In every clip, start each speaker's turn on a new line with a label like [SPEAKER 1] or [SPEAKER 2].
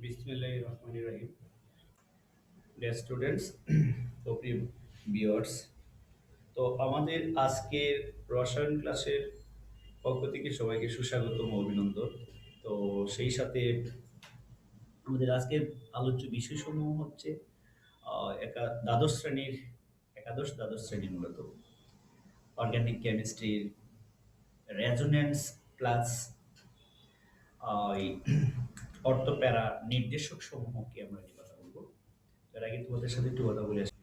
[SPEAKER 1] বিসমিল্লাহির রহমানির রহিম। Dear students, তো প্রিয় ভিউয়ার্স, তো আমাদের আজকের রসায়ন ক্লাসের পক্ষ থেকে সবাইকে সুস্বাগতম ও অভিনন্দন। তো সেই সাথে আমাদের আজকের আলোচ্য বিষয়সমূহ হচ্ছে দ্বাদশ শ্রেণীর দ্বাদশ শ্রেণীর মূলত অর্গানিক কেমিস্ট্রির রেজোন্যান্স প্লাস অর্থপ্যারা নির্দেশক সমূহকে আমরা নিয়ে কথা বলবো। এর আগে তোমাদের সাথে একটু কথা বলে আসি।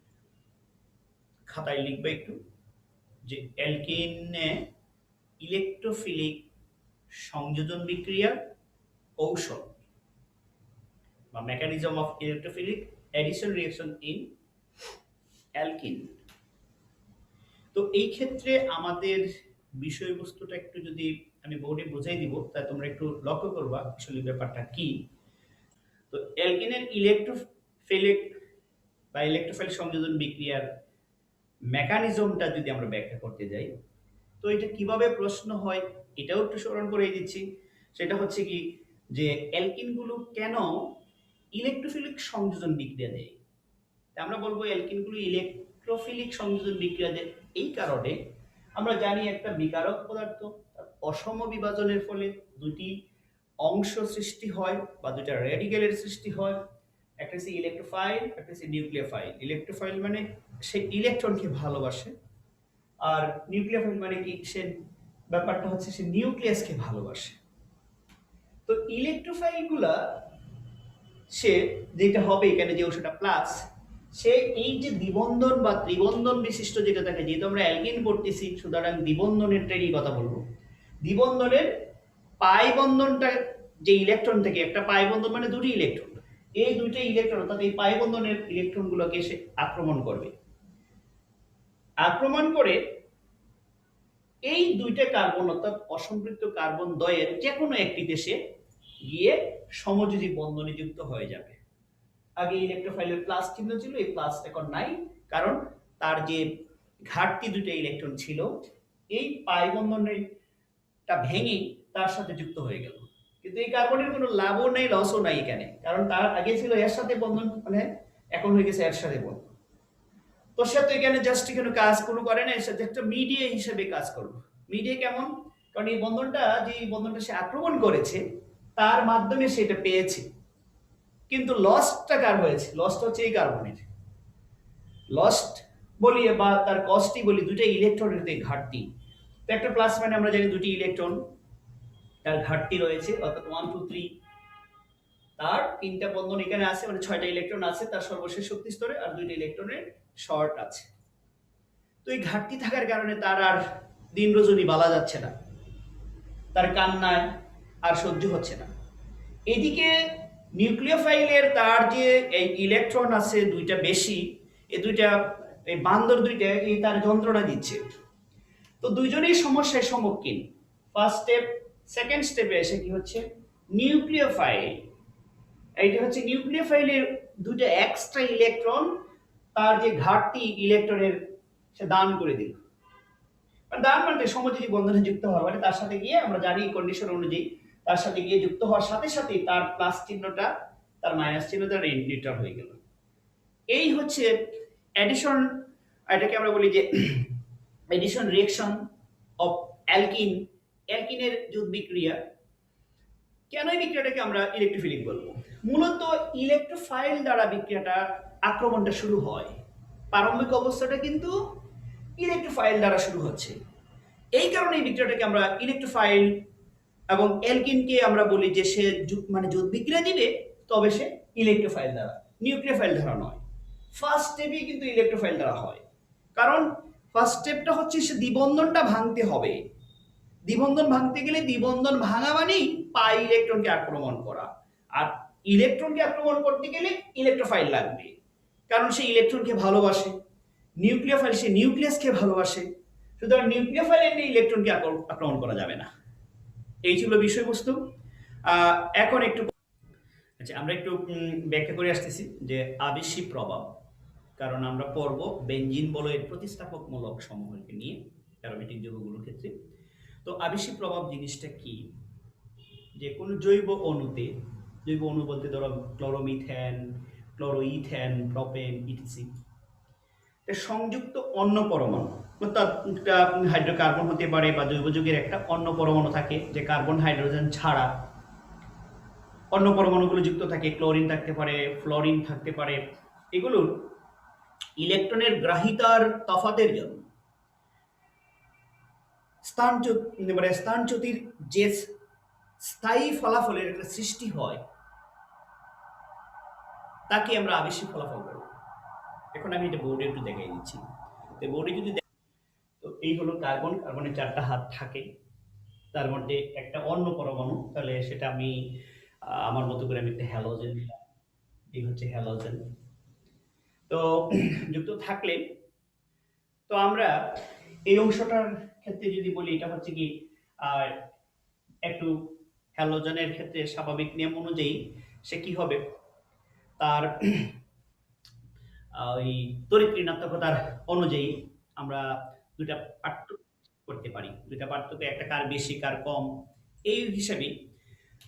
[SPEAKER 1] খাতায় লিখবে একটু যে অ্যালকিনে ইলেকট্রোফিলিক সংযোজন বিক্রিয়ার কৌশল বা mechanism of electrophilic addition reaction in alkyne. তো এই ক্ষেত্রে আমাদের বিষয়বস্তুটা একটু যদি আমি বোর্ডে বোঝাই দিব, তাই তোমরা একটু লক্ষ্য করবা আসলে ব্যাপারটা কি। তো অ্যালকিনের ইলেকট্রোফিলিক বা ইলেকট্রোফিলিক সংযোজন বিক্রিয়ার মেকানিজমটা যদি আমরা ব্যাখ্যা করতে যাই, তো এটা কিভাবে প্রশ্ন হয় এটাও একটু স্মরণ করে দিচ্ছি। সেটা হচ্ছে কি যে অ্যালকিনগুলো কেন ইলেকট্রোফিলিক সংযোজন বিক্রিয়া দেয়। আমরা বলবো অ্যালকিনগুলো ইলেকট্রোফিলিক সংযোজন বিক্রিয়া দেয় এই কারণে আমরা জানি একটা বিকারক পদার্থ অসম বিভাজনের ফলে দুটি অংশ সৃষ্টি হয় বা দুটা রেডিক্যালের সৃষ্টি হয়। একটা হচ্ছে ইলেকট্রোফাইল, একটা হচ্ছে নিউক্লিওফাইল। ইলেকট্রোফাইল মানে সে ইলেকট্রনকে ভালোবাসে, আর নিউক্লিওফাইল মানে কি, সে ব্যাপারটা হচ্ছে সে নিউক্লিয়াসকে ভালোবাসে। তো ইলেকট্রোফাইল গুলা সে যেটা হবে এখানে যে অংশটা প্লাস, সে এই যে দ্বিবন্ধন বা ত্রিবন্ধন বিশিষ্ট যেটা থাকে, যেহেতু আমরা অ্যালকিন পড়তেছি সুতরাং দ্বিবন্ধনের ট্রেনই কথা বলবো। দ্বিবন্ধনের পাই বন্ধনটা যে ইলেকট্রন থেকে, একটা পাই বন্ধন মানে দুটি ইলেকট্রন, এই দুইটা ইলেকট্রন অর্থাৎ এই পাই বন্ধনের ইলেকট্রন গুলোকে সে আক্রমণ করবে। আক্রমণ করে এই দুইটা কার্বন অর্থাৎ অসম্পৃক্ত কার্বন দ্বয়ের যে কোনো একটিতে সে গিয়ে সমযোজী বন্ধনে যুক্ত হয়ে যাবে। আগে ইলেকট্রোফাইলের প্লাস চিহ্ন ছিল, এই প্লাস এখন নাই, কারণ তার যে ঘাটতি দুটো ইলেকট্রন ছিল এই পাই বন্ধনটা ভেঙে তার সাথে যুক্ত হয়ে গেল। কিন্তু এই কার্বনের কোনো লাভও নেই, লসও নাই এখানে, কারণ তার আগে ছিল এর সাথে বন্ধন, মানে এখন হয়ে গেছে এর সাথে বন্ধন। তো সে তো এখানে জাস্ট এখানে কাজ কোনো করে না, এর সাথে একটা মিডিয়া হিসেবে কাজ করবে। মিডিয়া কেমন? কারণ এই বন্ধনটা, যে বন্ধনটা সে আক্রমণ করেছে তার মাধ্যমে সেটা পেয়েছে, কিন্তু লস্টটা কার হয়েছে? লস্ট হচ্ছে এই কার্বনের। লস্ট বলি বা তার কস্টই বলি, দুটো ইলেকট্রনের ঘাটতি। তো একটা প্লাস মানে আমরা জানি দুটি ইলেকট্রন তার ঘাটতি রয়েছে, অর্থাৎ 1 2 3, তার তিনটা বন্ধন এখানে আছে, মানে 6টা ইলেকট্রন আছে তার সর্বশেষ শক্তি স্তরে, আর দুইটা ইলেকট্রনের শর্ট আছে। তো এই ঘাটতি থাকার কারণে তার আর দিন রজনী বলা যাচ্ছে না, তার কান্নায় আর সহ্য হচ্ছে না। এদিকে নিউক্লিওফাইলের তার যে এই ইলেকট্রন আছে দুইটা বেশি, এই দুইটা এই বান্দর দুইটা এই তার যন্ত্রণা দিচ্ছে। তো দুইজনেই সমস্যার সম্মুখীন। ফার্স্ট স্টেপ, সেকেন্ড স্টেপে এসে কি হচ্ছে, নিউক্লিওফাইল, এইটা হচ্ছে নিউক্লিওফাইলের দুইটা এক্সট্রা ইলেকট্রন তার যে ঘাটতি ইলেকট্রনের সে দান করে দিল। দান মানে সমযোজী বন্ধনে যুক্ত হওয়া, মানে তার সাথে গিয়ে আমরা জানি কন্ডিশন অনুযায়ী তার সাথে গিয়ে যুক্ত হওয়ার সাথে সাথে তার প্লাস চিহ্নটা তার মাইনাস চিহ্নটা নিউট্রাল হয়ে গেল। এই হচ্ছে অ্যাডিশন, এটাকে আমরা বলি যে এডিশন রিঅ্যাকশন অফ অ্যালকিন। অ্যালকিনের যোগ বিক্রিয়া, কেন এই বিক্রিয়াটাকে আমরা ইলেকট্রোফিলিক বলবো? মূলত ইলেকট্রোফাইল দ্বারা বিক্রিয়াটা আক্রমণটা শুরু হয়। প্রারম্ভিক অবস্থাটা কিন্তু ইলেকট্রোফাইল দ্বারা শুরু হচ্ছে, এই কারণে এই বিক্রিয়াটাকে আমরা ইলেকট্রোফাইল এবং অ্যালকিনকে আমরা বলি যে সে মানে যোগ বিক্রিয়া দিবে, তবে সে ইলেকট্রোফাইল দ্বারা, নিউক্লিওফাইল দ্বারা নয়। ফার্স্ট স্টেপই কিন্তু ইলেকট্রোফাইল দ্বারা হয়, কারণ ফার্স্ট স্টেপটা হচ্ছে সে দ্বিবন্ধনটা ভাঙতে হবে। দ্বিবন্ধন ভাঙতে গেলে দ্বিবন্ধন ভাঙা মানেই পাই ইলেকট্রনকে আক্রমণ করা, আর ইলেকট্রনকে আক্রমণ করতে গেলে ইলেকট্রোফাইল লাগবে, কারণ সে ইলেকট্রনকে ভালোবাসে। নিউক্লিওফাইল সে নিউক্লিয়াসকে ভালোবাসে, সুতরাং নিউক্লিওফাইল এনে ইলেকট্রনকে আক্রমণ করা যাবে না। এই ছিল বিষয়বস্তু। এখন একটু আচ্ছা আমরা একটু ব্যাখ্যা করে আসতেছি যে আবেশী প্রভাব, কারণ আমরা পড়ব বেঞ্জিন বলয়ের প্রতিস্থাপকমূলক সমূহকে নিয়ে অ্যারোমেটিক যৌগগুলোর ক্ষেত্রে। তো আবেশী প্রভাব জিনিসটা কি? যে কোনো জৈব অণুতে জৈব অণু বলতে ধরো ক্লোরোমিথেন, ক্লোরোইথেন, প্রোপেন ইটিসি। সংযুক্ত অন্য পরমাণু অর্থাৎ একটা হাইড্রোকার্বন হতে পারে বা জৈব যৌগের একটা অন্য পরমাণু থাকে যে কার্বন হাইড্রোজেন ছাড়া অন্য পরমাণুগুলো যুক্ত থাকে, ক্লোরিন থাকতে পারে, ফ্লোরিন থাকতে পারে। এগুলোর ইলেকট্রনের গ্রাহিতার তফাতের জন্য স্থানচ্যুতির যে স্থায়ী ফলাফলের একটা সৃষ্টি হয় তাকে আমরা আবেশিক ফলাফল বলব। এখন আমি এটা বোর্ডে একটু দেখাই দিচ্ছি। তো বোর্ডে যদি তো এই হলো কার্বন, কার্বনের 4টা হাত থাকে, তার মধ্যে একটা অন্য পরমাণু, তাহলে সেটা আমি আমার মতো করে আমি একটা হ্যালোজেন দিলাম। এই হচ্ছে হ্যালোজেন। তো যুক্ত থাকলে তো আমরা এই অংশটার ক্ষেত্রে যদি বলি এটা হচ্ছে কি একটু হ্যালোজেনের ক্ষেত্রে স্বাভাবিক নিয়ম অনুযায়ী সে কি হবে, তার ওই তড়িৎ ঋণাত্মকতার অনুযায়ী আমরা দুইটা পার্থক্য করতে পারি। দুইটা পার্থক্য, একটা কার বেশি কার কম এই হিসাবেই।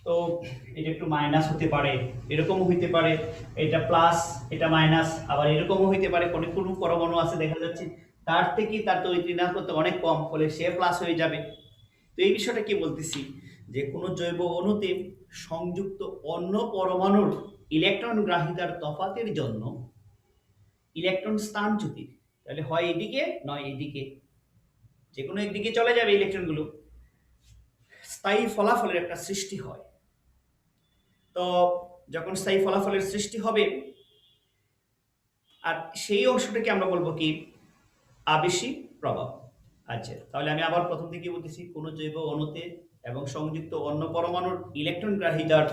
[SPEAKER 1] তো এটা একটু মাইনাস হতে পারে, এরকমও হইতে পারে, এটা প্লাস এটা মাইনাস, আবার এরকমও হইতে পারে কোনো কোনো পরমাণু আছে দেখা যাচ্ছে তার থেকে তার তড়িৎ ঋণাত্মকতা অনেক কম, ফলে সে প্লাস হয়ে যাবে। তো এই বিষয়টা কি বলতেছি যে কোনো জৈব অণুতে সংযুক্ত অন্য পরমাণুর ইলেকট্রন গ্রাহিতার তফাতের জন্য ইলেকট্রন স্থানচ্যুতি, তাহলে হয় এদিকে নয় এদিকে, যে কোনো একদিকে চলে যাবে ইলেকট্রনগুলো, স্থায়ী ফলাফলের একটা সৃষ্টি হয়। তো যখন স্থায়ী ফলাফলের সৃষ্টি হবে আর সেই অংশটাকে আমরা বলবো কি আবেশিক প্রভাব। আচ্ছা, তাহলে আমি আবার প্রথম থেকে বলতেছি, কোন জৈব অণুতে এবং সংযুক্ত অন্য পরমাণুর ইলেকট্রন গ্রাহিতার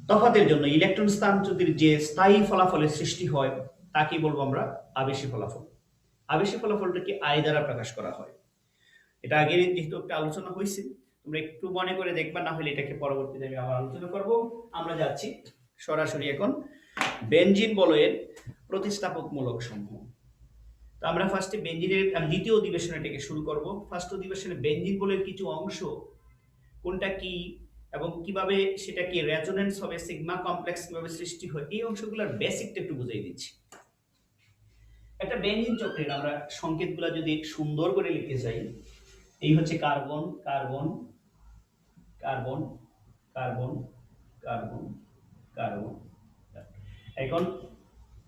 [SPEAKER 1] তফাতের জন্য ইলেকট্রন স্থানচ্যুতির যে স্থায়ী ফলাফলের সৃষ্টি হয় তাকে বলবো আমরা আবেশিক ফলাফল। আবেশিক ফলাফলটাকে আই দ্বারা প্রকাশ করা হয়। এটা আগে যেহেতু একটা আলোচনা হয়েছে, তোমরা একটু মনে করে দেখবা, না হলে এটাকে পরবর্তীতে আমি আবার আলোচনা করব। আমরা যাচ্ছি সরাসরি এখন বেনজিন বলয়ের প্রতিস্থাপকমূলক সমূহ। তো আমরা ফার্স্টে বেনজিনের দ্বিতীয় অধিবেশনে এটাকে শুরু করব। ফার্স্ট অধিবেশনে বেনজিন বলয়ের কিছু অংশ কোনটা কি এবং কিভাবে সেটা কি রেজোনেন্স হবে, সিগমা কমপ্লেক্স কিভাবে সৃষ্টি হয়, এই অংশগুলোর বেসিকটা একটু বুঝিয়ে দিচ্ছি। একটা বেনজিন চক্রের আমরা সংকেতগুলো যদি সুন্দর করে লিখতে চাই, এই হচ্ছে carbon carbon carbon carbon carbon carbon. এখন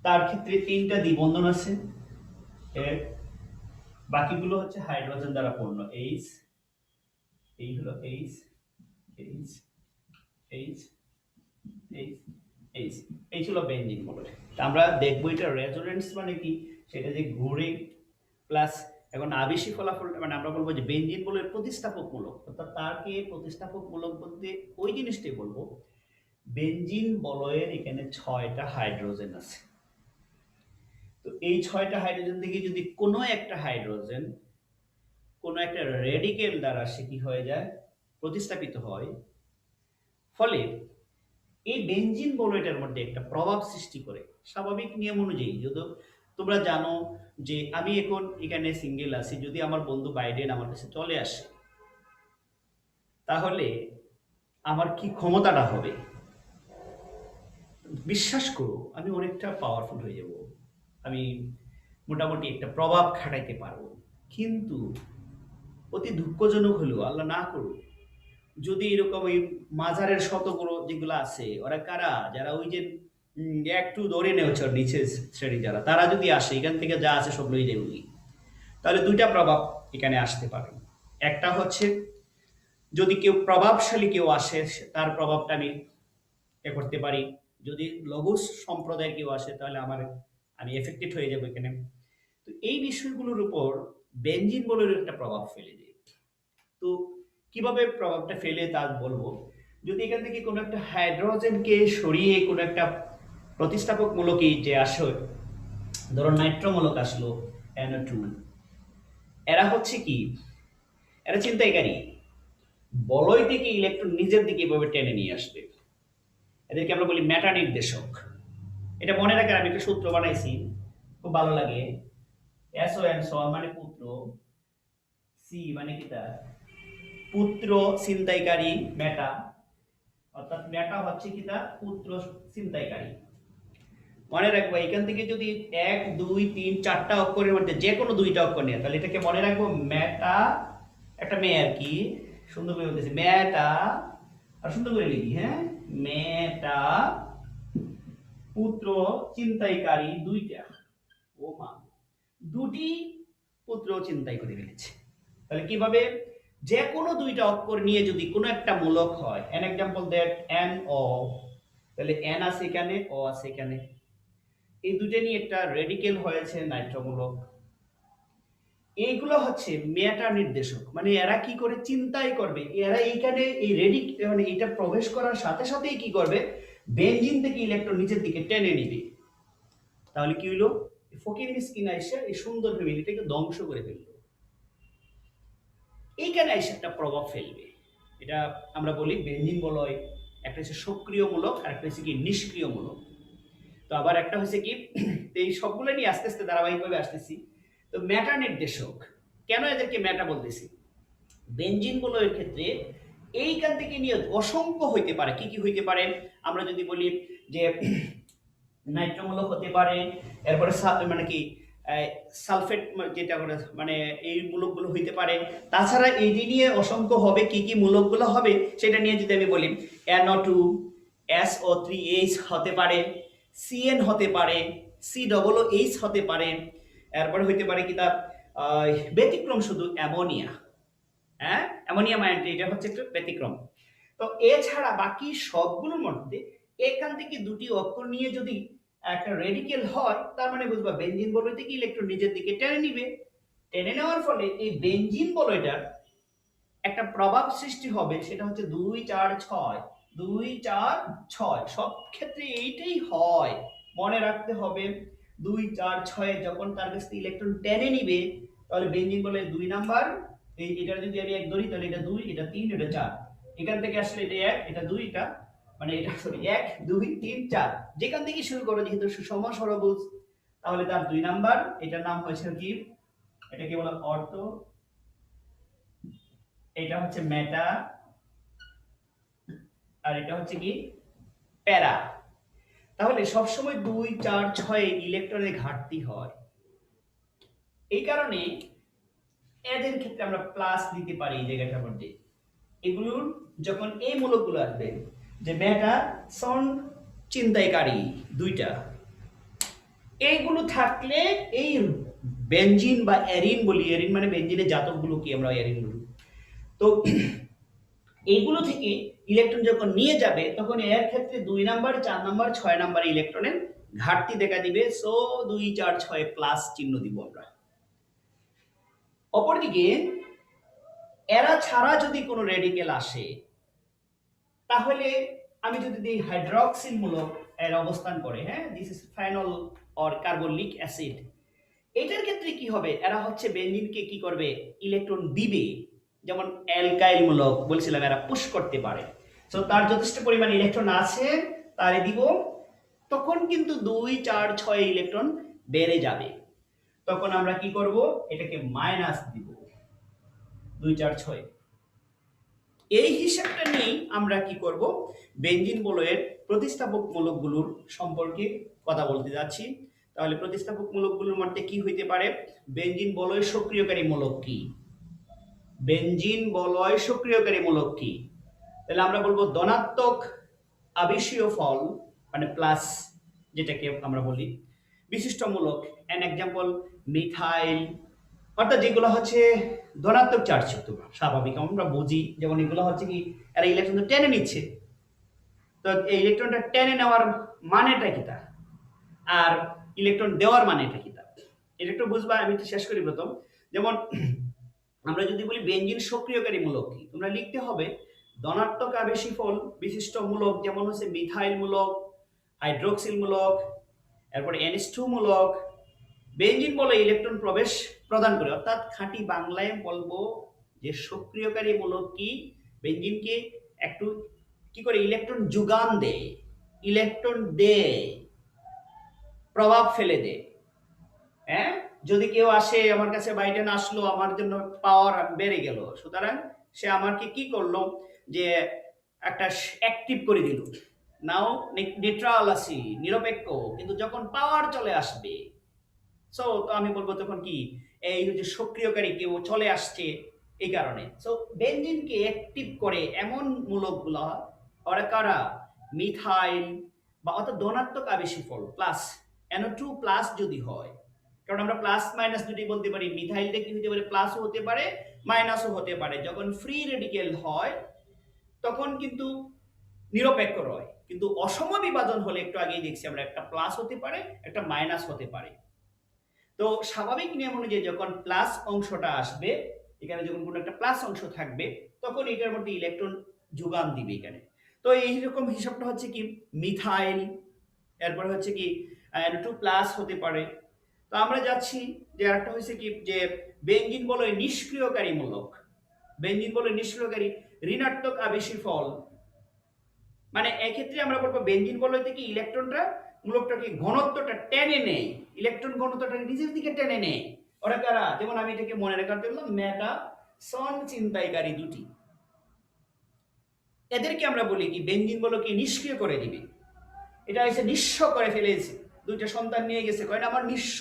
[SPEAKER 1] তার ক্ষেত্রে 3টা দ্বিবন্ধন আছে, এর বাকিগুলো হচ্ছে হাইড্রোজেন দ্বারা পূর্ণ। এইচ, এই হলো H, H, H, H, H, এই ছিল বেনজিন বলে। আমরা দেখবো এটা রেজোনেন্স মানে কি, সেটা যে ঘুরে প্লাস এখন আবেশিক ফলাফল মানে আমরা বলবো যে বেনজিন বলের প্রতিস্থাপকমূলক, অর্থাৎ তাকে প্রতিস্থাপকমূলক বলতে ওই জিনিসটাই বলবো, বেনজিন বলয়ের এখানে 6টা হাইড্রোজেন আছে। তো এই 6টা হাইড্রোজেন থেকে যদি কোনো একটা হাইড্রোজেন কোনো একটা রেডিকেল দ্বারা সে কি হয়ে যায়, প্রতিস্থাপিত হয়, ফলে এই বেনজিন বলয়টার মধ্যে একটা প্রভাব সৃষ্টি করে স্বাভাবিক নিয়ম অনুযায়ী। যদি তোমরা জানো যে আমি এখন এখানে সিঙ্গেল আছি, যদি আমার বন্ধু বাইডেন আমার কাছে চলে আসে তাহলে আমার কি ক্ষমতাটা হবে, বিশ্বাস করো আমি অনেকটা পাওয়ারফুল হয়ে যাব, আমি মোটামুটি একটা প্রভাব খাটাইতে পারবো। কিন্তু অতি দুঃখজনক হলেও আল্লাহ না করুক, যদি এরকম ওই মাজারের শতগুলো যেগুলো আছে ওরা কারা, যারা ওই যে একটু ধরে নেওয়া নিচে শ্রেণী যারা, তারা যদি আসে এখান থেকে যা আছে সব লই যাবে, তাহলে 2টা প্রভাব এখানে আসতে পারে। একটা হচ্ছে যদি কেউ প্রভাবশালী কেউ আসে তার প্রভাবটা আমি এ করতে পারি, যদি লঘু সম্প্রদায়ের কেউ আসে তাহলে আমি এফেক্টেড হয়ে যাবো এখানে। তো এই বিষয়গুলোর উপর বেনজিন বলের একটা প্রভাব ফেলে দেয়। তো কিভাবে প্রভাবটা ফেলে তা বলবো, যদি এখান থেকে কোনো একটা হাইড্রোজেনকে সরিয়ে কোনো একটা প্রতিস্থাপকমূলক যে আসে, ধরো নাইট্রোমূলক আসলো NO2, এরা হচ্ছে কি, এরা চিন্তাইকারী, বলয় থেকে ইলেকট্রন নিজের দিকে এভাবে টেনে নিয়ে আসবে। এদেরকে আমরা বলি মেটা নির্দেশক। এটা মনে রাখার আমি একটা সূত্র বানাইছি, খুব ভালো লাগে। SON মানে পুত্র, সি মানে কি তার পুত্র, ছিনতাইকারী মেটা, অর্থাৎ মেটা হচ্ছে কি তা পুত্র ছিনতাইকারী। মনে রাখবো এখান থেকে যদি 1 2 3 4টা অক্ষরের মধ্যে যে কোনো দুইটা অক্ষর নিয়ে, তাহলে এটাকে মনে রাখবো মেটা, একটা মেয়ে আর কি, সুন্দর করে বলতেছি মেটা, আর সুন্দর করে লিখি, হ্যাঁ, মেটা পুত্র ছিনতাইকারী দুইটা। ও মা, দুটি পুত্র ছিনতাই করে ফেলেছে। তাহলে কিভাবে, যে কোনো দুইটা অক্ষর নিয়ে যদি কোনো একটা মূলক হয়, an example that N O, তাহলে এন আছে এখানে, ও আছে এখানে, এই দুটো নিয়ে একটা রেডিকেল হয়েছে নাইট্রমূলক। এইগুলো হচ্ছে মেটা নির্দেশক, মানে এরা কি করে চিন্তাই করবে, এরা এইখানে এই মানে এটা প্রবেশ করার সাথে সাথেই কি করবে, বেনজিন থেকে ইলেকট্রন নিচের দিকে টেনে নিবে। তাহলে কি হইলো, ফকির মিসকিন আইসা এই সুন্দর ফ্যামিলিটাকে ধ্বংস করে ফেললো। এইখানে আইসা একটা প্রভাব ফেলবে। এটা আমরা বলি বেনজিন বলয়, একটা হচ্ছে সক্রিয়মূলক আর একটা হচ্ছে কি নিষ্ক্রিয়মূলক। তো আবার একটা হচ্ছে কি, এই সবগুলো নিয়ে আস্তে আস্তে ধারাবাহিকভাবে আসতেছি। তো মেটা নির্দেশক, কেন এদেরকে মেটা বলতেছি, বেনজিন বলয়ের ক্ষেত্রে এইখান থেকে নিয়ে অসংখ্য হইতে পারে। কি কি হইতে পারে, আমরা যদি বলি যে নাইট্রোমূলক হতে পারে, এরপরে মানে কি সালফেট যেটা মানে এই মূলকগুলো হইতে পারে। তাছাড়া এই নিয়ে অসংখ্য হবে, কি কি মূলকগুলো হবে সেটা নিয়ে যদি আমি বলি, NO2 SO3H হতে পারে, CN হতে পারে, COOH হতে পারে, এরপরে হইতে পারে কি তা ব্যতিক্রম শুধু অ্যামোনিয়া, হ্যাঁ, অ্যামোনিয়াম আয়ন, এটা হচ্ছে একটা ব্যতিক্রম। তো এছাড়া বাকি সবগুলোর মধ্যে এখান থেকে দুটি অক্ষর নিয়ে যদি একটা রেডিকেল হয়, তার মানে বুঝবা বেনজিন বলয় থেকে ইলেকট্রন নিজের দিকে টেনে নিবে। টেনে নেওয়ার ফলে এই বেনজিন বলয়টার একটা প্রভাব সৃষ্টি হবে, সেটা হচ্ছে 2 4 6 2 4 6, সব ক্ষেত্রে এইটাই হয়, মনে রাখতে হবে। 2 4 6 যখন তার কাছ থেকে ইলেকট্রন টেনে নিবে, তাহলে বেনজিন বলে 2 নাম্বার, এই এটা যদি আমি 1 ধরি তাহলে এটা 2, এটা 3, এটা 4, এখান থেকে আসলে এটা 1, এটা 2, এটা মানে এটা সরি 1 2 3 4, যেখান থেকে শুরু করো যেহেতু সুষম ষড়ভুজ, তাহলে তার 2 নাম্বার। এটার নাম হয়েছে কি, এটাকে বলা অর্থ, এটা হচ্ছে মেটা, আর এটা হচ্ছে কি প্যারা। তাহলে সবসময় 2 4 6 ইলেকট্রনের ঘাটতি হয়, এই কারণে এদের ক্ষেত্রে আমরা প্লাস দিতে পারি এই জায়গাটার মধ্যে। এগুলোর যখন এই মূলকগুলো আসবে, যে মেটা সন চিন্তাইকারী দুইটা, এইগুলো থাকলে এই বেনজিন বা এরিন বলি, এরিন মানে বেনজিনের জাতকগুলো কি আমরা এরিন বলি, তো এইগুলো থেকে ইলেকট্রন যখন নিয়ে যাবে, তখন এর ক্ষেত্রে 2 নাম্বার 4 নাম্বার 6 নাম্বার ইলেকট্রনের ঘাটতি দেখা দিবে। সো 2 4 6 প্লাস চিহ্ন দিব আমরা। অপরদিকে এরা ছাড়া যদি কোনো রেডিকেল আসে, তাহলে আমি যদি দিই হাইড্রক্সিল মূলক এর অবস্থান করে, হ্যাঁ, this is phenol or carbolic acid, এটার ক্ষেত্রে কি হবে, এরা হচ্ছে বেনজিনকে কি করবে, ইলেকট্রন দিবে। যেমন অ্যালকাইল মূলক বলছিলাম এরা পুশ করতে পারে, সো তার যথেষ্ট পরিমাণ ইলেকট্রন আছে, তারে দিব, তখন কিন্তু 2 4 6 ইলেকট্রন বেড়ে যাবে। তখন আমরা কি করব, এটাকে মাইনাস দিব 2 4 6। এই হিসাবটা নিয়েই আমরা কি করব, বেনজিন বলয়ের প্রতিস্থাপক মূলকগুলোর সম্পর্কে কথা বলতে যাচ্ছি। তাহলে প্রতিস্থাপক মূলকগুলোর মধ্যে কি হইতে পারে, বেনজিন বলয় সক্রিয়কারী মূলক কি, বেনজিন বলয় সক্রিয়কারী মূলক কি, তাহলে আমরা বলবো ধনাত্মক আবেশীয় ফল, মানে প্লাস যেটাকে আমরা বলি বিশিষ্ট মূলক, এন এক্সাম্পল মিথাইল, অর্থাৎ যেগুলো হচ্ছে ধনাত্মক চার্জযুক্ত, স্বাভাবিক আমরা বুঝি, যেমন এগুলো হচ্ছে কি এরা ইলেকট্রন টেনে নিচ্ছে, তো এই ইলেকট্রনটা টেনে নেওয়ার মানেটা কি তা, আর ইলেকট্রন দেওয়ার মানেটা কি তা, এটা একটু বুঝবা। আমি একটু শেষ করি প্রথম। যেমন আমরা যদি বলি বেনজিন সক্রিয়কারী মূলক কি, তোমরা লিখতে হবে ধনাত্মক আবেশী ফল বিশিষ্ট মূলক, যেমন হচ্ছে মিথাইল মূলক, হাইড্রোক্সিল মূলক, এরপরে NH2 মূলক। বেনজিন বলে ইলেকট্রন প্রবেশ প্রদান করে, অর্থাৎ খাঁটি বাংলায় বলবো যে সক্রিয়কারী মূলক কি, বেনজিনকে একটু কি করে ইলেকট্রন যোগান দেয়, ইলেকট্রন দেয়, প্রভাব ফেলে দেয়। হ্যাঁ, যদি কেউ আসে আমার কাছে, বাইডেন আসলো, আমার জন্য পাওয়ার বেড়ে গেল, সুতরাং সে আমাকে কি করলো, যে একটা অ্যাক্টিভ করে দিল, নাও নিউট্রাল আছি, নিরপেক্ষ, কিন্তু যখন পাওয়ার চলে আসবে, সো তো আমি বলবো তখন কি এই যে সক্রিয়কারী কেউ চলে আসছে, এই কারণে। সো বেনজিনকে অ্যাক্টিভ করে এমন মূলকগুলা ওরা কারা, মিথাইল বা অর্থাৎ ধনাত্মক আবেশী ফল প্লাস NO2 প্লাস যদি হয়, কারণ আমরা প্লাস মাইনাস দুটি বলতে পারি, মিথাইলটা কি হতে পারে, প্লাসও হতে পারে মাইনাসও হতে পারে। যখন ফ্রি রেডিকেল হয় তখন কিন্তু নিরপেক্ষ রয়, কিন্তু অসম বিভাজন হলে একটু আগেই দেখছি আমরা, একটা প্লাস হতে পারে একটা মাইনাস হতে পারে। তো স্বাভাবিক নিয়ম অনুযায়ী যখন প্লাস অংশটা আসবে, এখানে যখন কোনো একটা প্লাস অংশ থাকবে তখন এটার মধ্যে ইলেকট্রন যোগান দিবে এখানে। তো এইরকম হিসাবটা হচ্ছে কি মিথাইল, এরপর হচ্ছে কি NO2 প্লাস হতে পারে। তো আমরা যাচ্ছি যে আরেকটা হচ্ছে কি যে বেনজিন বলয় নিষ্ক্রিয়কারী মূলক, বেনজিন বলয় নিষ্ক্রিয়কারী ঋণাত্মক আবেশী ফল, মানে এক্ষেত্রে আমরা বলবো বেনজিন বলয় থেকে ইলেকট্রনটা মূলকটাকে ঘনত্বটা টেনে নেয়, ইলেকট্রন ঘনত্বটা নিজের দিকে টেনে নেয়। ওরা কারা, যেমন আমি এটাকে মনে রাখার জন্য মেটা সন চিন্তাইকারী দুটি, এদেরকে আমরা বলি কি বেনজিন বলয়কে নিষ্ক্রিয় করে দিবে। এটা এসে নিঃস্ব করে ফেলেছে, দুইটা সন্তান নিয়ে গেছে, কয় না আমার নিঃস্ব,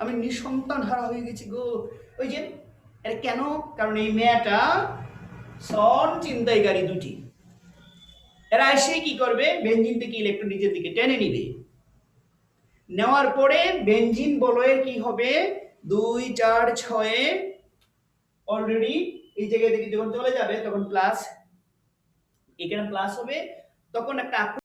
[SPEAKER 1] আমি নিঃসন্তান হারা হয়ে গেছি গো। ওই যে এটা কেন, কারণ এই মেয়েটা সন চিন্তাইকারী দুটি, এরা এসে কি করবে বেনজিন থেকে ইলেকট্রন নিজের দিকে টেনে নিবে, নেওয়ার পরে বেনজিন বলয়ের কি হবে 2 4 6 অলরেডি এই জায়গা থেকে যখন চলে যাবে তখন প্লাস, এখানে প্লাস হবে, তখন একটা